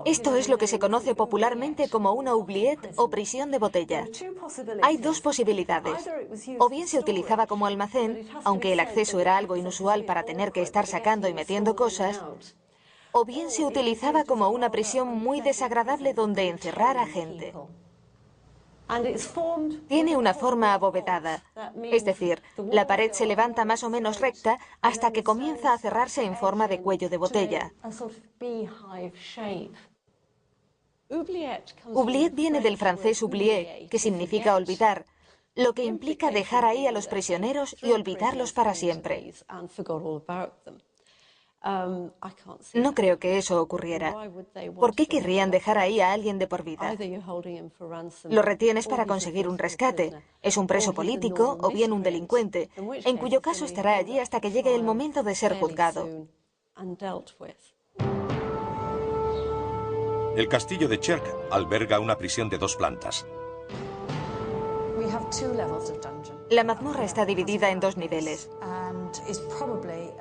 Esto es lo que se conoce popularmente como una oubliette o prisión de botella. Hay dos posibilidades. O bien se utilizaba como almacén, aunque el acceso era algo inusual para tener que estar sacando y metiendo cosas, o bien se utilizaba como una prisión muy desagradable donde encerrar a gente. Tiene una forma abovedada, es decir, la pared se levanta más o menos recta hasta que comienza a cerrarse en forma de cuello de botella. Oubliette viene del francés oublier, que significa olvidar, lo que implica dejar ahí a los prisioneros y olvidarlos para siempre. No creo que eso ocurriera. ¿Por qué querrían dejar ahí a alguien de por vida? Lo retienes para conseguir un rescate. Es un preso político o bien un delincuente, en cuyo caso estará allí hasta que llegue el momento de ser juzgado. El castillo de Cherc alberga una prisión de 2 plantas. La mazmorra está dividida en 2 niveles.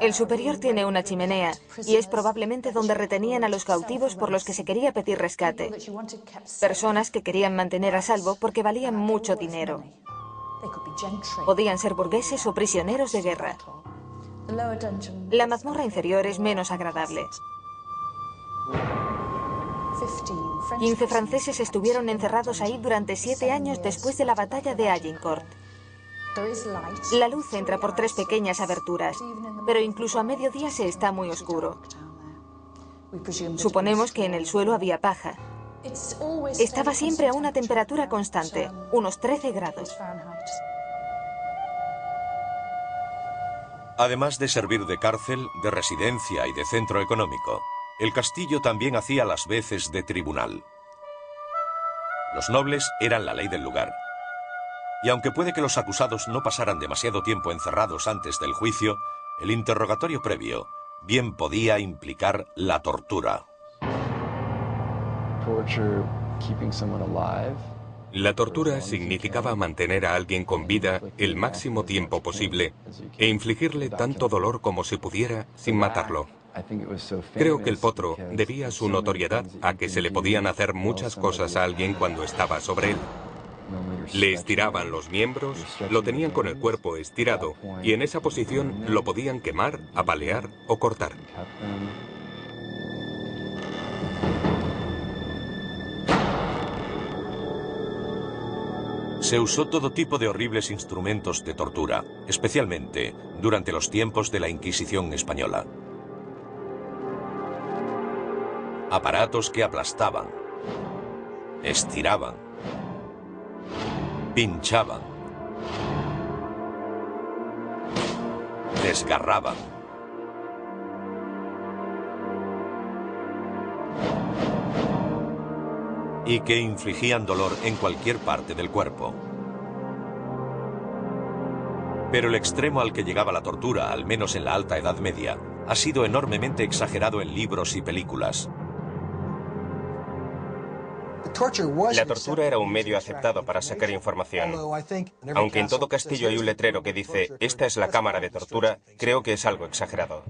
El superior tiene una chimenea y es probablemente donde retenían a los cautivos por los que se quería pedir rescate. Personas que querían mantener a salvo porque valían mucho dinero. Podían ser burgueses o prisioneros de guerra. La mazmorra inferior es menos agradable. 15 franceses estuvieron encerrados ahí durante 7 años después de la batalla de Agincourt. La luz entra por 3 pequeñas aberturas, pero incluso a mediodía se está muy oscuro. Suponemos que en el suelo había paja. Estaba siempre a una temperatura constante, unos 13 grados. Además de servir de cárcel, de residencia y de centro económico, el castillo también hacía las veces de tribunal. Los nobles eran la ley del lugar. Y aunque puede que los acusados no pasaran demasiado tiempo encerrados antes del juicio, el interrogatorio previo bien podía implicar la tortura. La tortura significaba mantener a alguien con vida el máximo tiempo posible e infligirle tanto dolor como se pudiera sin matarlo. Creo que el potro debía su notoriedad a que se le podían hacer muchas cosas a alguien cuando estaba sobre él. Le estiraban los miembros, lo tenían con el cuerpo estirado y en esa posición lo podían quemar, apalear o cortar. Se usó todo tipo de horribles instrumentos de tortura, especialmente durante los tiempos de la Inquisición española. Aparatos que aplastaban, estiraban, pinchaban, desgarraban. Y que infligían dolor en cualquier parte del cuerpo. Pero el extremo al que llegaba la tortura, al menos en la Alta Edad Media, ha sido enormemente exagerado en libros y películas. La tortura era un medio aceptado para sacar información. Aunque en todo castillo hay un letrero que dice «Esta es la cámara de tortura», creo que es algo exagerado.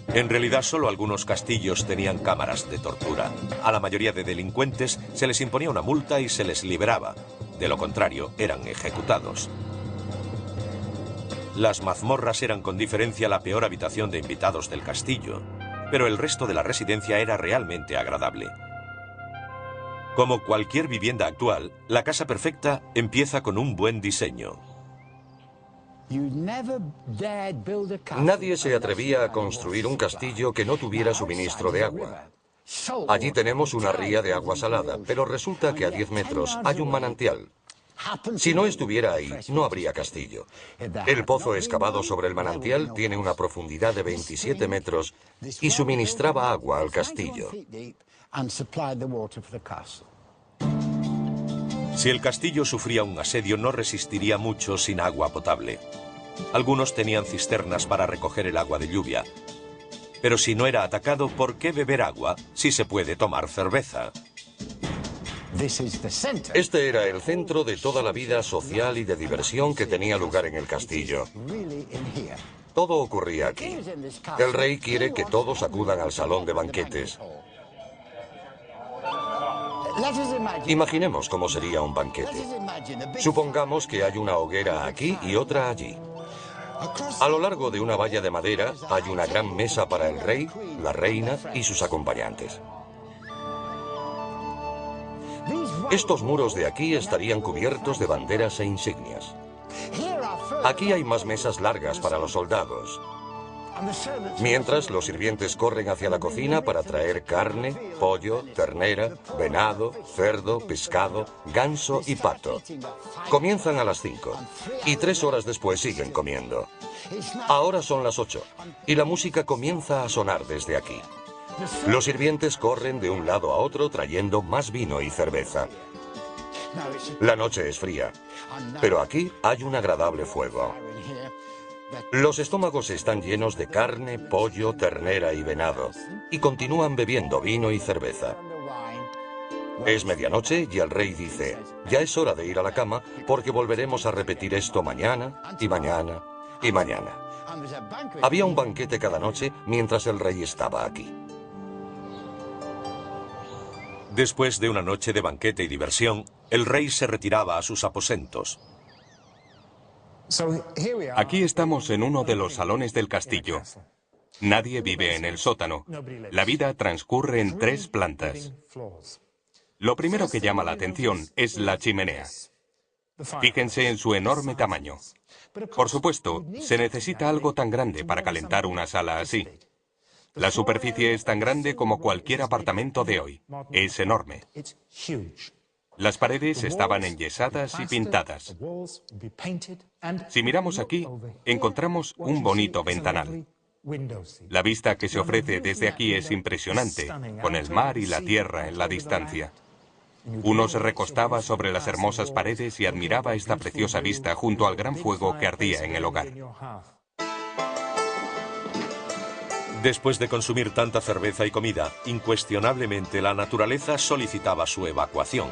En realidad, solo algunos castillos tenían cámaras de tortura. A la mayoría de delincuentes se les imponía una multa y se les liberaba. De lo contrario, eran ejecutados. Las mazmorras eran con diferencia la peor habitación de invitados del castillo, pero el resto de la residencia era realmente agradable. Como cualquier vivienda actual, la casa perfecta empieza con un buen diseño. Nadie se atrevía a construir un castillo que no tuviera suministro de agua. Allí tenemos una ría de agua salada, pero resulta que a 10 metros hay un manantial. Si no estuviera ahí, no habría castillo. El pozo excavado sobre el manantial tiene una profundidad de 27 metros y suministraba agua al castillo. Si el castillo sufría un asedio, no resistiría mucho sin agua potable. Algunos tenían cisternas para recoger el agua de lluvia. Pero si no era atacado, ¿por qué beber agua si se puede tomar cerveza? Este era el centro de toda la vida social y de diversión que tenía lugar en el castillo. Todo ocurría aquí. El rey quiere que todos acudan al salón de banquetes. Imaginemos cómo sería un banquete. Supongamos que hay una hoguera aquí y otra allí. A lo largo de una valla de madera hay una gran mesa para el rey, la reina y sus acompañantes. Estos muros de aquí estarían cubiertos de banderas e insignias. Aquí hay más mesas largas para los soldados. Mientras, los sirvientes corren hacia la cocina para traer carne, pollo, ternera, venado, cerdo, pescado, ganso y pato. Comienzan a las 5 y 3 horas después siguen comiendo. Ahora son las 8 y la música comienza a sonar desde aquí. Los sirvientes corren de un lado a otro trayendo más vino y cerveza. La noche es fría, pero aquí hay un agradable fuego. Los estómagos están llenos de carne, pollo, ternera y venado, y continúan bebiendo vino y cerveza. Es medianoche y el rey dice, ya es hora de ir a la cama porque volveremos a repetir esto mañana y mañana y mañana. Había un banquete cada noche mientras el rey estaba aquí. Después de una noche de banquete y diversión, el rey se retiraba a sus aposentos. Aquí estamos en uno de los salones del castillo. Nadie vive en el sótano. La vida transcurre en 3 plantas. Lo primero que llama la atención es la chimenea. Fíjense en su enorme tamaño. Por supuesto, se necesita algo tan grande para calentar una sala así. La superficie es tan grande como cualquier apartamento de hoy. Es enorme. Las paredes estaban enyesadas y pintadas. Si miramos aquí, encontramos un bonito ventanal. La vista que se ofrece desde aquí es impresionante, con el mar y la tierra en la distancia. Uno se recostaba sobre las hermosas paredes y admiraba esta preciosa vista junto al gran fuego que ardía en el hogar. Después de consumir tanta cerveza y comida, incuestionablemente la naturaleza solicitaba su evacuación.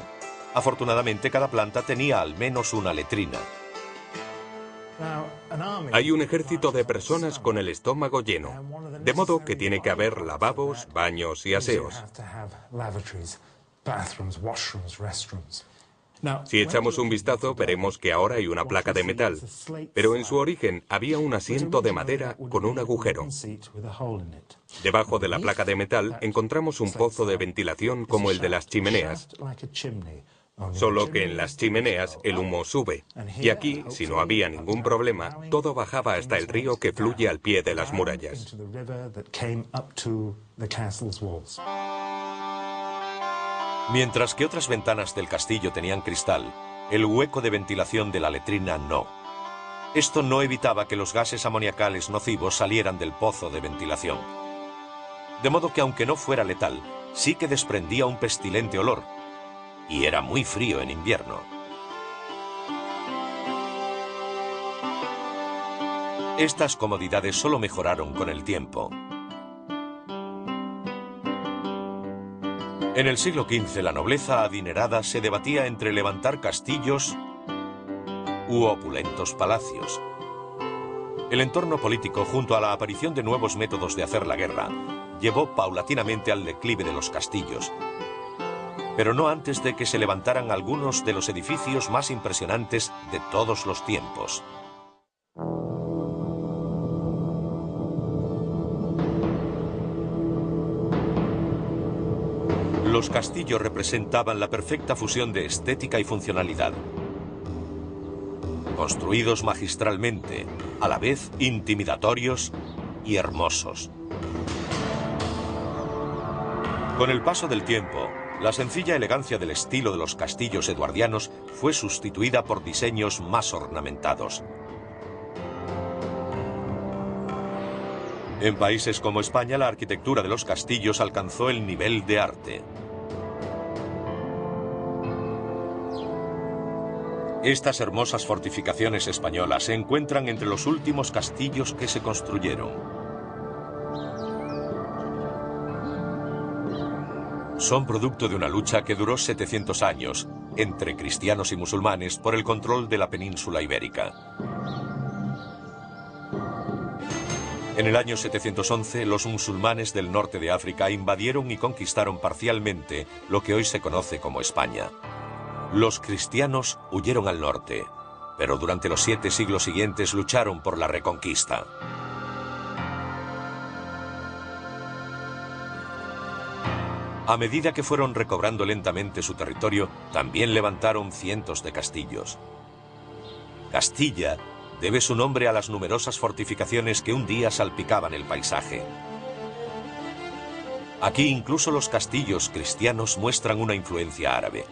Afortunadamente, cada planta tenía al menos una letrina. Hay un ejército de personas con el estómago lleno, de modo que tiene que haber lavabos, baños y aseos. Si echamos un vistazo, veremos que ahora hay una placa de metal, pero en su origen había un asiento de madera con un agujero. Debajo de la placa de metal encontramos un pozo de ventilación como el de las chimeneas, solo que en las chimeneas el humo sube, y aquí, si no había ningún problema, todo bajaba hasta el río que fluye al pie de las murallas. Mientras que otras ventanas del castillo tenían cristal, el hueco de ventilación de la letrina no. Esto no evitaba que los gases amoniacales nocivos salieran del pozo de ventilación. De modo que aunque no fuera letal, sí que desprendía un pestilente olor, y era muy frío en invierno. Estas comodidades solo mejoraron con el tiempo. En el siglo XV, la nobleza adinerada se debatía entre levantar castillos u opulentos palacios. El entorno político, junto a la aparición de nuevos métodos de hacer la guerra, llevó paulatinamente al declive de los castillos, pero no antes de que se levantaran algunos de los edificios más impresionantes de todos los tiempos. Los castillos representaban la perfecta fusión de estética y funcionalidad. Construidos magistralmente, a la vez intimidatorios y hermosos. Con el paso del tiempo, la sencilla elegancia del estilo de los castillos eduardianos fue sustituida por diseños más ornamentados. En países como España, la arquitectura de los castillos alcanzó el nivel de arte. Estas hermosas fortificaciones españolas se encuentran entre los últimos castillos que se construyeron. Son producto de una lucha que duró 700 años entre cristianos y musulmanes por el control de la península ibérica. En el año 711, los musulmanes del norte de África invadieron y conquistaron parcialmente lo que hoy se conoce como España. Los cristianos huyeron al norte, pero durante los 7 siglos siguientes lucharon por la reconquista. A medida que fueron recobrando lentamente su territorio, también levantaron cientos de castillos. Castilla debe su nombre a las numerosas fortificaciones que un día salpicaban el paisaje. Aquí incluso los castillos cristianos muestran una influencia árabe.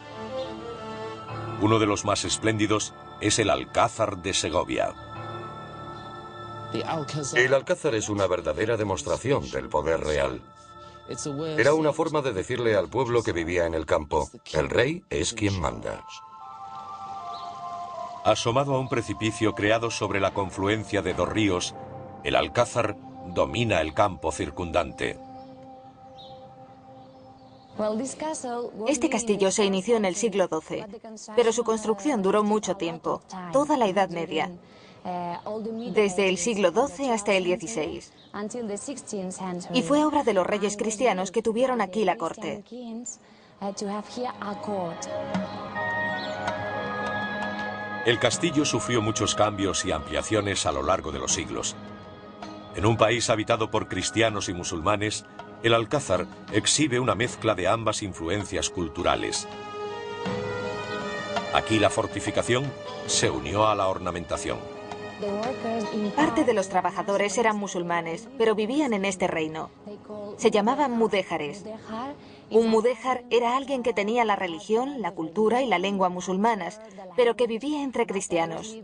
Uno de los más espléndidos es el Alcázar de Segovia. El Alcázar es una verdadera demostración del poder real. Era una forma de decirle al pueblo que vivía en el campo, el rey es quien manda. Asomado a un precipicio creado sobre la confluencia de 2 ríos, el Alcázar domina el campo circundante. Este castillo se inició en el siglo XII, pero su construcción duró mucho tiempo, toda la Edad Media, desde el siglo XII hasta el XVI. Y fue obra de los reyes cristianos que tuvieron aquí la corte. El castillo sufrió muchos cambios y ampliaciones a lo largo de los siglos. En un país habitado por cristianos y musulmanes, el Alcázar exhibe una mezcla de ambas influencias culturales. Aquí la fortificación se unió a la ornamentación. Parte de los trabajadores eran musulmanes, pero vivían en este reino. Se llamaban mudéjares. Un mudéjar era alguien que tenía la religión, la cultura y la lengua musulmanas, pero que vivía entre cristianos.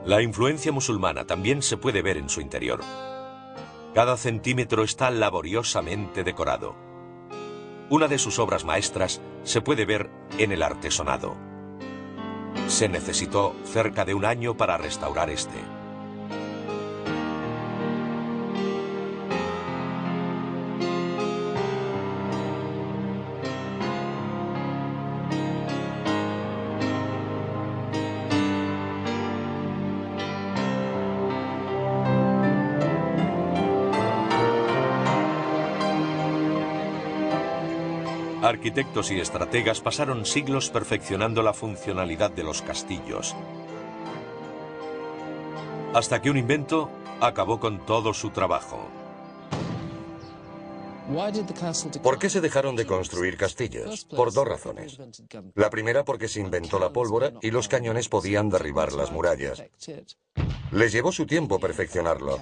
La influencia musulmana también se puede ver en su interior. Cada centímetro está laboriosamente decorado. Una de sus obras maestras se puede ver en el artesonado. Se necesitó cerca de 1 año para restaurar este. Arquitectos y estrategas pasaron siglos perfeccionando la funcionalidad de los castillos, hasta que un invento acabó con todo su trabajo. ¿Por qué se dejaron de construir castillos? Por 2 razones. La primera porque se inventó la pólvora y los cañones podían derribar las murallas. Les llevó su tiempo perfeccionarlo,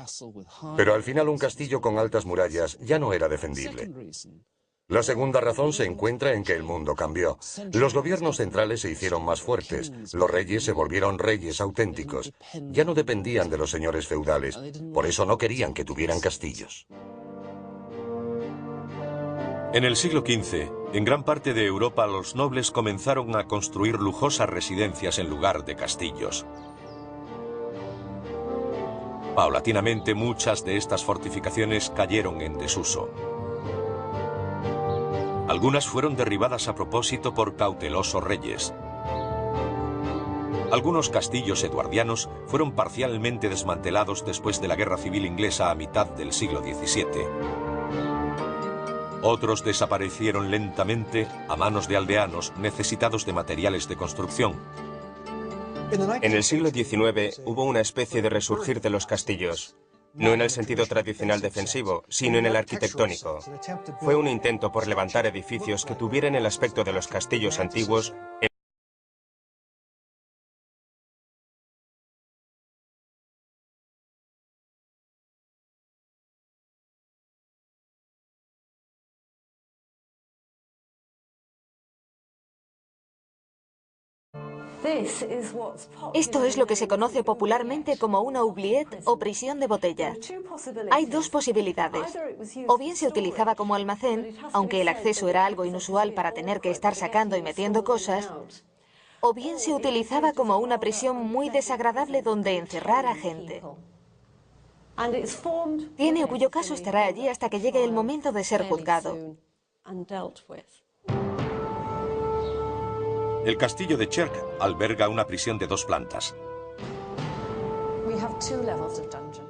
pero al final un castillo con altas murallas ya no era defendible. La segunda razón se encuentra en que el mundo cambió. Los gobiernos centrales se hicieron más fuertes, los reyes se volvieron reyes auténticos, ya no dependían de los señores feudales, por eso no querían que tuvieran castillos. En el siglo XV, en gran parte de Europa los nobles comenzaron a construir lujosas residencias en lugar de castillos. Paulatinamente muchas de estas fortificaciones cayeron en desuso. Algunas fueron derribadas a propósito por cautelosos reyes. Algunos castillos eduardianos fueron parcialmente desmantelados después de la Guerra Civil Inglesa a mitad del siglo XVII. Otros desaparecieron lentamente a manos de aldeanos necesitados de materiales de construcción. En el siglo XIX hubo una especie de resurgir de los castillos. No en el sentido tradicional defensivo, sino en el arquitectónico. Fue un intento por levantar edificios que tuvieran el aspecto de los castillos antiguos. Esto es lo que se conoce popularmente como una oubliette o prisión de botella. Hay 2 posibilidades. O bien se utilizaba como almacén, aunque el acceso era algo inusual para tener que estar sacando y metiendo cosas, o bien se utilizaba como una prisión muy desagradable donde encerrar a gente. Tiene o cuyo caso estará allí hasta que llegue el momento de ser juzgado. El castillo de Cherk alberga una prisión de 2 plantas.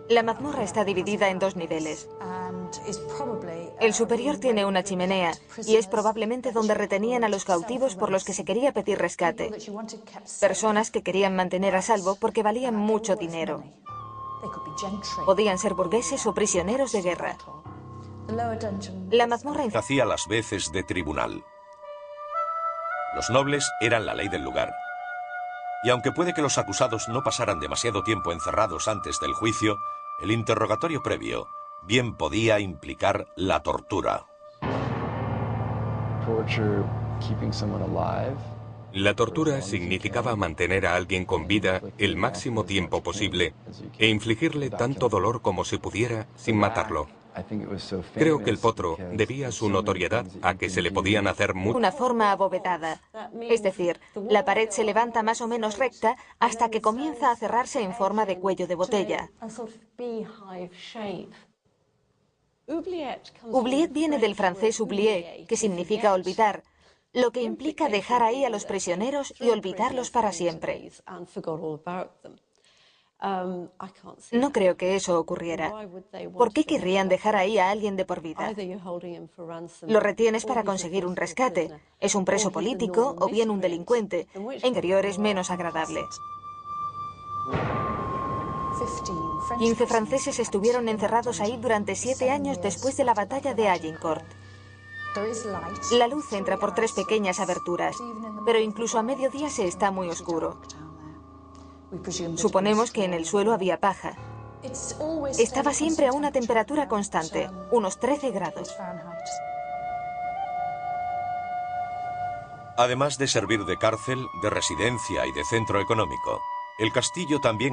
La mazmorra está dividida en 2 niveles. El superior tiene una chimenea y es probablemente donde retenían a los cautivos por los que se quería pedir rescate. Personas que querían mantener a salvo porque valían mucho dinero. Podían ser burgueses o prisioneros de guerra. La mazmorra Hacía las veces de tribunal. Los nobles eran la ley del lugar. Y aunque puede que los acusados no pasaran demasiado tiempo encerrados antes del juicio, el interrogatorio previo bien podía implicar la tortura. La tortura significaba mantener a alguien con vida el máximo tiempo posible e infligirle tanto dolor como se pudiera sin matarlo. Creo que el potro debía su notoriedad a que se le podían hacer una forma abovedada. Es decir, la pared se levanta más o menos recta hasta que comienza a cerrarse en forma de cuello de botella. Oubliette viene del francés oublier, que significa olvidar, lo que implica dejar ahí a los prisioneros y olvidarlos para siempre. No creo que eso ocurriera. ¿Por qué querrían dejar ahí a alguien de por vida? Lo retienes para conseguir un rescate. Es un preso político o bien un delincuente. En interior es menos agradable. 15 franceses estuvieron encerrados ahí durante 7 años después de la batalla de Agincourt. La luz entra por 3 pequeñas aberturas, pero incluso a mediodía se está muy oscuro. Suponemos que en el suelo había paja. Estaba siempre a una temperatura constante, unos 13 grados. Además de servir de cárcel, de residencia y de centro económico, el castillo también